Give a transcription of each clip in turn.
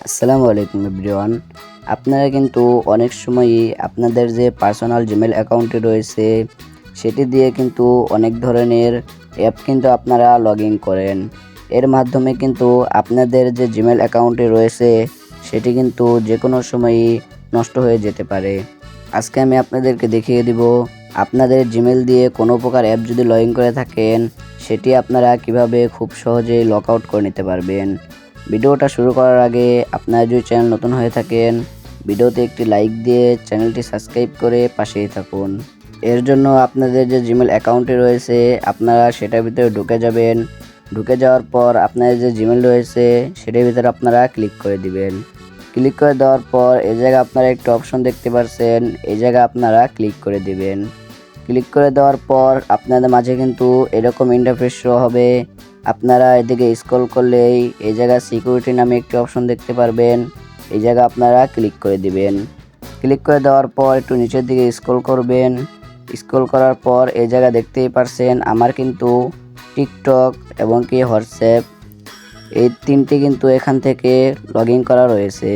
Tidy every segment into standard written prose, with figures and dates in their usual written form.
আসসালামু আলাইকুম এভরিওয়ান। আপনারা কিন্তু অনেক সময়ই আপনাদের যে পার্সোনাল জিমেল অ্যাকাউন্টটি রয়েছে সেটি দিয়ে কিন্তু অনেক ধরনের অ্যাপ কিন্তু আপনারা লগ ইন করেন। এর মাধ্যমে কিন্তু আপনাদের যে জিমেল অ্যাকাউন্টটি রয়েছে সেটি কিন্তু যে কোনো সময়ই নষ্ট হয়ে যেতে পারে। আজকে আমি আপনাদেরকে দেখিয়ে দিব আপনাদের জিমেল দিয়ে কোনো প্রকার অ্যাপ যদি লগ ইন করে থাকেন সেটি আপনারা কিভাবে খুব সহজেই লগ আউট করে নিতে পারবেন। ভিডিওটা শুরু করার আগে আপনারা যদি চ্যানেল নতুন হয়ে থাকেন ভিডিওতে একটি লাইক দিয়ে চ্যানেলটি সাবস্ক্রাইব করে পাশেই থাকুন। এর জন্য আপনাদের যে জিমেল অ্যাকাউন্টটি রয়েছে আপনারা সেটার ভিতরে ঢুকে যাবেন। ঢুকে যাওয়ার পর আপনাদের যে জিমেল রয়েছে সেটার ভিতরে আপনারা ক্লিক করে দিবেন। ক্লিক করে দেওয়ার পর এই জায়গায় আপনারা একটা অপশন দেখতে পাচ্ছেন, এই জায়গায় আপনারা ক্লিক করে দিবেন। ক্লিক করে দেওয়ার পর আপনাদের মাঝে কিন্তু এরকম ইন্টারফেস শো হবে। আপনারা এদিকে স্ক্রল করলেই এই জায়গায় সিকিউরিটি নামে একটি অপশন দেখতে পারবেন, এই জায়গায় আপনারা ক্লিক করে দিবেন। ক্লিক করে দেওয়ার পর একটু নিচের দিকে স্ক্রল করবেন। স্ক্রল করার পর এই জায়গা দেখতেই পারছেন আমার কিন্তু টিকটক এবং কি হোয়াটসঅ্যাপ এই তিনটি কিন্তু এখান থেকে লগ ইন করা রয়েছে।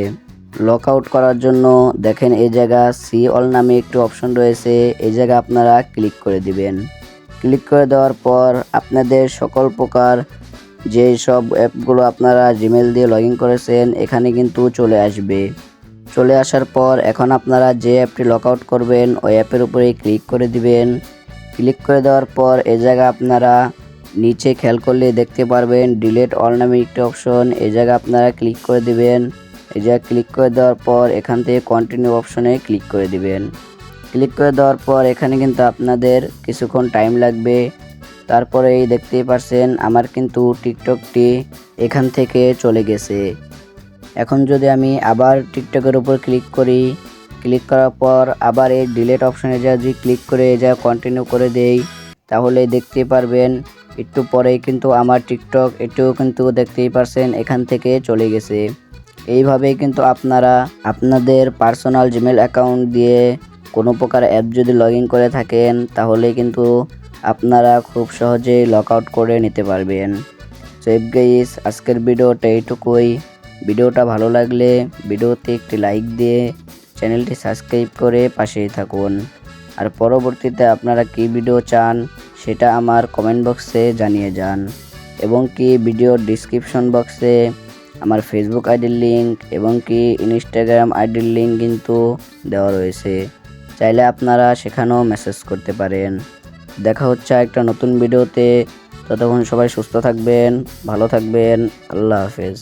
লক আউট করার জন্য দেখেন এই জায়গা সি অল নামে একটি অপশন রয়েছে, এই জায়গা আপনারা ক্লিক করে দিবেন। ক্লিক করে দেওয়ার পর আপনাদের সকল প্রকার যে সব অ্যাপগুলো আপনারা জিমেল দিয়ে লগ ইন করেছেন এখানে কিন্তু চলে আসবে। চলে আসার পর এখন আপনারা যে অ্যাপটি লক আউট করবেন ওই অ্যাপের উপরে ক্লিক করে দিবেন। ক্লিক করে দেওয়ার পর এই জায়গা আপনারা নিচে খেয়াল করলে দেখতে পারবেন ডিলিট অল নামে একটি অপশন, এই জায়গা আপনারা ক্লিক করে দিবেন। এই জায়গায় ক্লিক করে দেওয়ার পর এখান থেকে কন্টিনিউ অপশনে ক্লিক করে দিবেন। ক্লিক করে দেওয়ার পর এখানে কিন্তু আপনাদের কিছুক্ষণ টাইম লাগবে। তারপরে এই দেখতেই পারছেন আমার কিন্তু টিকটকটি এখান থেকে চলে গেছে। এখন যদি আমি আবার টিকটকের উপর ক্লিক করি, ক্লিক করার পর আবার এই ডিলিট অপশনে যদি ক্লিক করে যা কন্টিনিউ করে দেই তাহলে দেখতেই পারবেন একটু পরেই কিন্তু আমার টিকটক এটিও কিন্তু দেখতেই পারছেন এখান থেকে চলে গেছে। এইভাবেই কিন্তু আপনারা আপনাদের পার্সোনাল জিমেল অ্যাকাউন্ট দিয়ে কোনো প্রকার অ্যাপ যদি লগ ইন করে থাকেন তাহলে কিন্তু আপনারা খুব সহজেই লক আউট করে নিতে পারবেন। সো গাইস আজকের ভিডিওটা এইটুকুই। ভিডিওটা ভালো লাগলে ভিডিওতে একটি লাইক দিয়ে চ্যানেলটি সাবস্ক্রাইব করে পাশেই থাকুন। আর পরবর্তীতে আপনারা কী ভিডিও চান সেটা আমার কমেন্ট বক্সে জানিয়ে যান এবং কি ভিডিওর ডিসক্রিপশন বক্সে আমার ফেসবুক আইডির লিঙ্ক এবং কি ইনস্টাগ্রাম আইডির লিঙ্ক কিন্তু দেওয়া রয়েছে, চাইলে আপনারা সেখানেও মেসেজ করতে পারেন। দেখা হচ্ছে একটা নতুন ভিডিওতে, ততক্ষণ সবাই সুস্থ থাকবেন, ভালো থাকবেন, আল্লাহ হাফেজ।